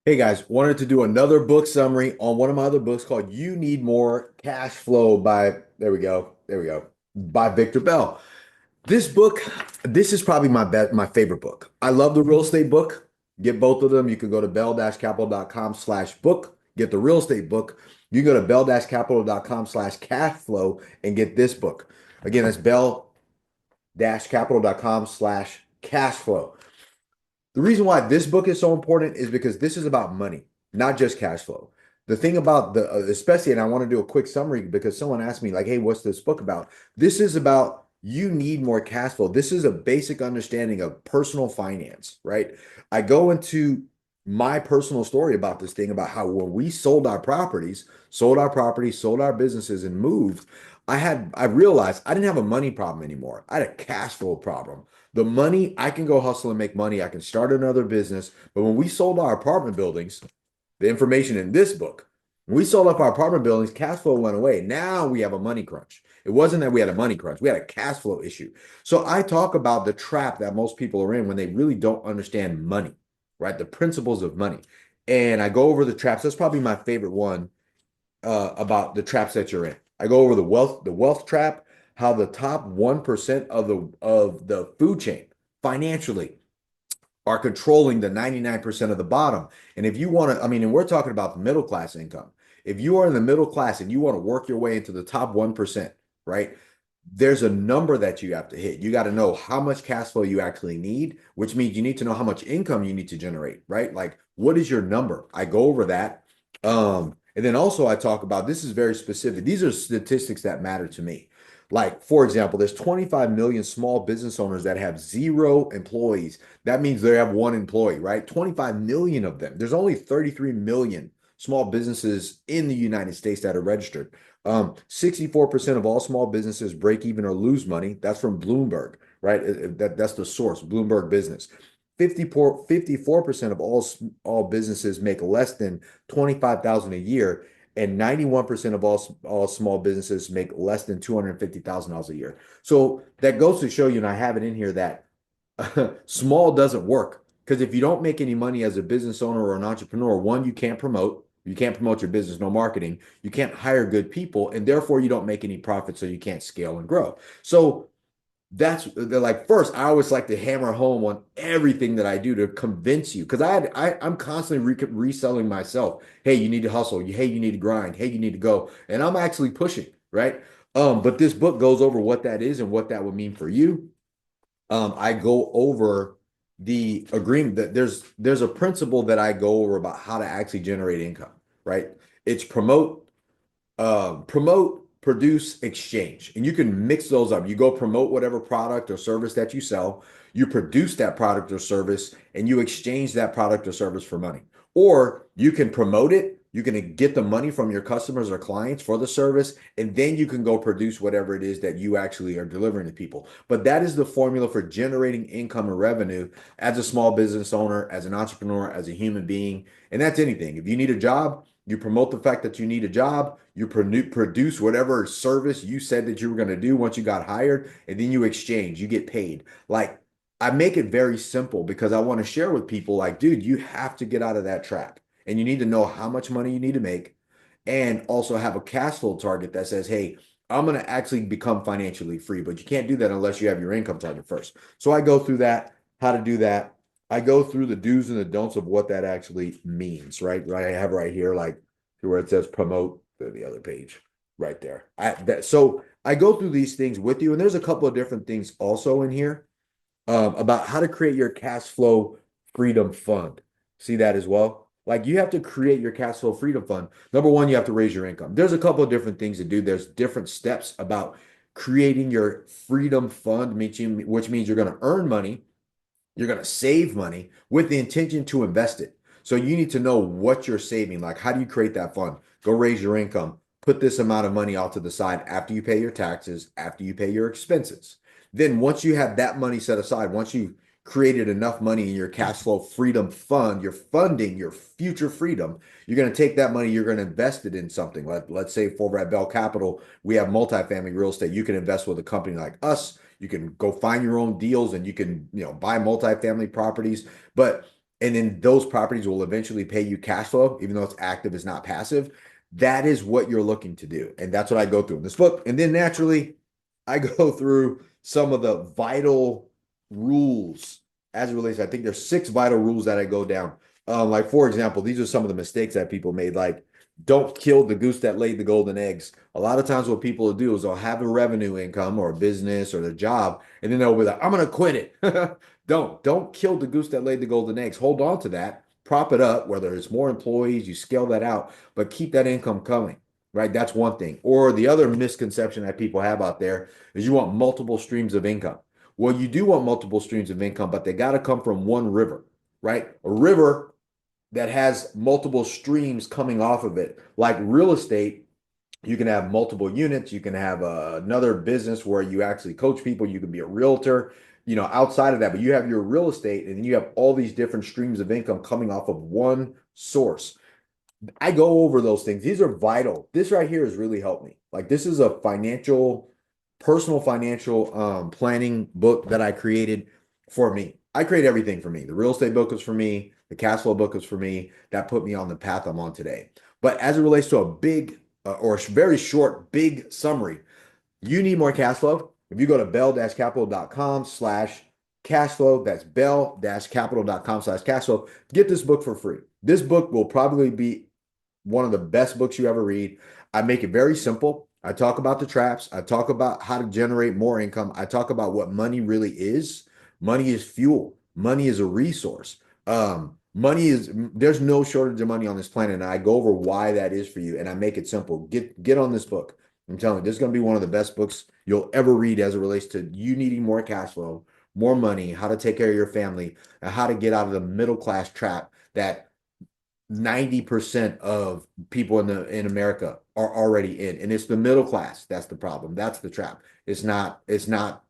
Hey guys, wanted to do another book summary on one of my other books called You Need More Cash Flow by, there we go, by Victor Bell. This book, this is probably my favorite book. I love the real estate book. Get both of them. You can go to bell-capital.com/book, get the real estate book. You can go to bell-capital.com/cashflow and get this book. Again, that's bell-capital.com/cashflow. The reason why this book is so important is because this is about money, not just cash flow. The thing about especially, and I want to do a quick summary because someone asked me, like, hey, what's this book about? This is about you need more cash flow. This is a basic understanding of personal finance, right? I go into my personal story about this thing about how when we sold our businesses, and moved, I realized I didn't have a money problem anymore. I had a cash flow problem. The money, I can go hustle and make money. I can start another business. But when we sold our apartment buildings, the information in this book, when we sold up our apartment buildings, cash flow went away. Now we have a money crunch. It wasn't that we had a money crunch, we had a cash flow issue. So I talk about the trap that most people are in when they really don't understand money, right? The principles of money. And I go over the traps. That's probably my favorite one about the traps that you're in. I go over the wealth trap, how the top 1% of the food chain financially are controlling the 99% of the bottom. And if you want to, I mean, and we're talking about the middle class income. If you are in the middle class and you want to work your way into the top 1%, right? There's a number that you have to hit. You got to know how much cash flow you actually need, which means you need to know how much income you need to generate, right? Like, what is your number? I go over that. And then also I talk about this is very specific. These are statistics that matter to me. Like, for example, there's 25 million small business owners that have zero employees. That means they have one employee, right? 25 million of them. There's only 33 million small businesses in the United States that are registered. 64% of all small businesses break even or lose money. That's from Bloomberg, right? That's the source, Bloomberg Business. 54% of all businesses make less than 25,000 a year, and 91% of all small businesses make less than $250,000 a year. So that goes to show you, and I have it in here, that small doesn't work. Because if you don't make any money as a business owner or an entrepreneur, one, you can't promote. You can't promote your business, no marketing. You can't hire good people, and therefore you don't make any profit, so you can't scale and grow. So they're like, first, I always like to hammer home on everything that I do to convince you, because I'm constantly reselling myself. Hey, you need to hustle. Hey, you need to grind. Hey, you need to go. And I'm actually pushing, right? But this book goes over what that is and what that would mean for you. I go over the agreement that there's a principle that I go over about how to actually generate income, right? It's promote, produce, exchange. And you can mix those up. You go promote whatever product or service that you sell, you produce that product or service, and you exchange that product or service for money. Or you can promote it, you can get the money from your customers or clients for the service, and then you can go produce whatever it is that you actually are delivering to people. But that is the formula for generating income and revenue as a small business owner, as an entrepreneur, as a human being. And that's anything. If you need a job, you promote the fact that you need a job, you produce whatever service you said that you were going to do once you got hired, and then you exchange, you get paid. Like, I make it very simple because I want to share with people, like, dude, you have to get out of that trap, and you need to know how much money you need to make, and also have a cash flow target that says, hey, I'm going to actually become financially free. But you can't do that unless you have your income target first. So I go through that, how to do that. I go through the do's and the don'ts of what that actually means, right? Right. I have right here, like, where it says promote, the other page right there. So I go through these things with you, and there's a couple of different things also in here about how to create your cash flow freedom fund. See that as well? Like, you have to create your cash flow freedom fund. Number one, you have to raise your income. There's a couple of different things to do. There's different steps about creating your freedom fund, which means you're going to earn money, you're going to save money with the intention to invest it. So you need to know what you're saving. Like, how do you create that fund? Go raise your income. Put this amount of money off to the side after you pay your taxes, after you pay your expenses. Then once you have that money set aside, once you created enough money in your cash flow freedom fund, you're funding your future freedom. You're going to take that money, you're going to invest it in something. Let's say for at Bell Capital, we have multifamily real estate. You can invest with a company like us. You can go find your own deals, and you can, buy multifamily properties. But and then those properties will eventually pay you cash flow, even though it's active, it's not passive. That is what you're looking to do. And that's what I go through in this book. And then naturally, I go through some of the vital rules as it relates. I think there's 6 vital rules that I go down. Like, for example, these are some of the mistakes that people made. Like, don't kill the goose that laid the golden eggs. A lot of times, what people will do is they'll have a revenue income or a business or their job, and then they'll be like, I'm going to quit it. Don't kill the goose that laid the golden eggs. Hold on to that, prop it up, whether it's more employees, you scale that out, but keep that income coming, right? That's one thing. Or the other misconception that people have out there is you want multiple streams of income. Well, you do want multiple streams of income, but they got to come from one river, right? A river that has multiple streams coming off of it. Like real estate, you can have multiple units. You can have another business where you actually coach people. You can be a realtor, outside of that, but you have your real estate and then you have all these different streams of income coming off of one source. I go over those things. These are vital. This right here has really helped me. Like this is a personal financial planning book that I created for me. I create everything for me. The real estate book was for me. The cash flow book was for me. That put me on the path I'm on today. But as it relates to a big or a very short, big summary, you need more cash flow. If you go to bell-capital.com/cashflow, that's bell-capital.com/cashflow, get this book for free. This book will probably be one of the best books you ever read. I make it very simple. I talk about the traps. I talk about how to generate more income. I talk about what money really is. Money is fuel. Money is a resource. There's no shortage of money on this planet. And I go over why that is for you. And I make it simple. Get on this book. I'm telling you, this is going to be one of the best books you'll ever read as it relates to you needing more cash flow, more money, how to take care of your family, and how to get out of the middle class trap that 90% of people in America are already in. And it's the middle class. That's the problem. That's the trap. It's not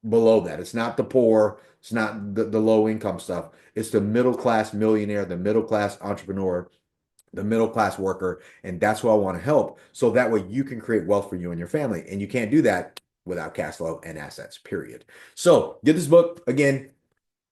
below that. It's not the poor. It's not the low income stuff. It's the middle class millionaire, the middle class entrepreneur, the middle class worker. And that's who I want to help. So that way you can create wealth for you and your family. And you can't do that without cash flow and assets, period. So get this book again.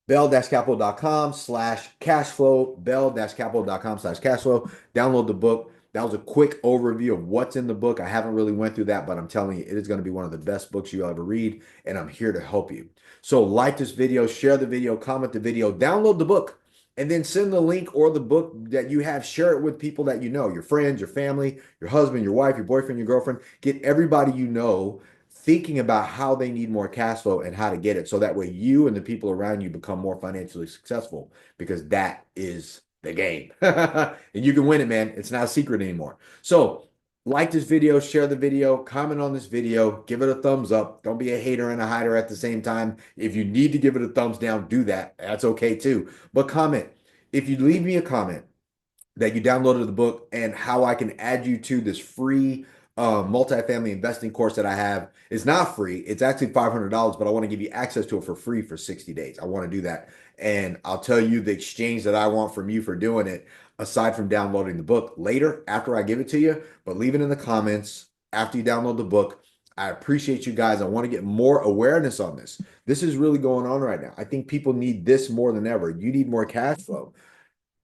bell-capital.com/cashflow, bell-capital.com/cashflow. Download the book. That was a quick overview of what's in the book. I haven't really went through that, but I'm telling you, it is going to be one of the best books you'll ever read, and I'm here to help you. So like this video, share the video, comment the video, download the book, and then send the link or the book that you have, share it with people that you know, your friends, your family, your husband, your wife, your boyfriend, your girlfriend. Get everybody you know thinking about how they need more cash flow and how to get it. So that way you and the people around you become more financially successful, because that is the game. And you can win it, man. It's not a secret anymore. So like this video, share the video, comment on this video, give it a thumbs up. Don't be a hater and a hider at the same time. If you need to give it a thumbs down, do that. That's okay too. But comment. If you leave me a comment that you downloaded the book and how I can add you to this free multifamily investing course that I have, is not free. It's actually $500, but I want to give you access to it for free for 60 days. I want to do that. And I'll tell you the exchange that I want from you for doing it, aside from downloading the book later after I give it to you. But leave it in the comments after you download the book. I appreciate you guys. I want to get more awareness on this. This is really going on right now. I think people need this more than ever. You need more cash flow.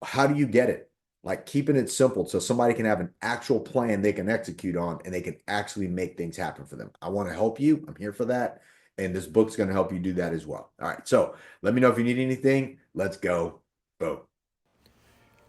How do you get it? Like keeping it simple so somebody can have an actual plan they can execute on and they can actually make things happen for them. I want to help you. I'm here for that. And this book's going to help you do that as well. All right. So let me know if you need anything. Let's go. Boom.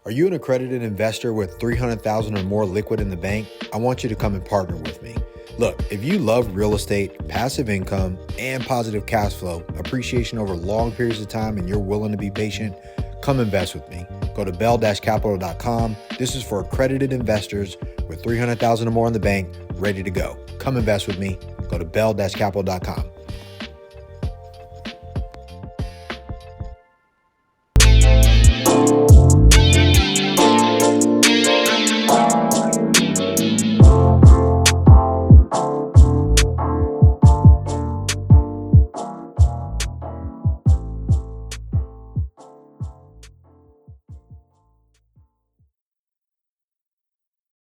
Are you an accredited investor with $300,000 or more liquid in the bank? I want you to come and partner with me. Look, if you love real estate, passive income, and positive cash flow, appreciation over long periods of time, and you're willing to be patient, come invest with me. Go to bell-capital.com. This is for accredited investors with $300,000 or more in the bank, ready to go. Come invest with me. Go to bell-capital.com.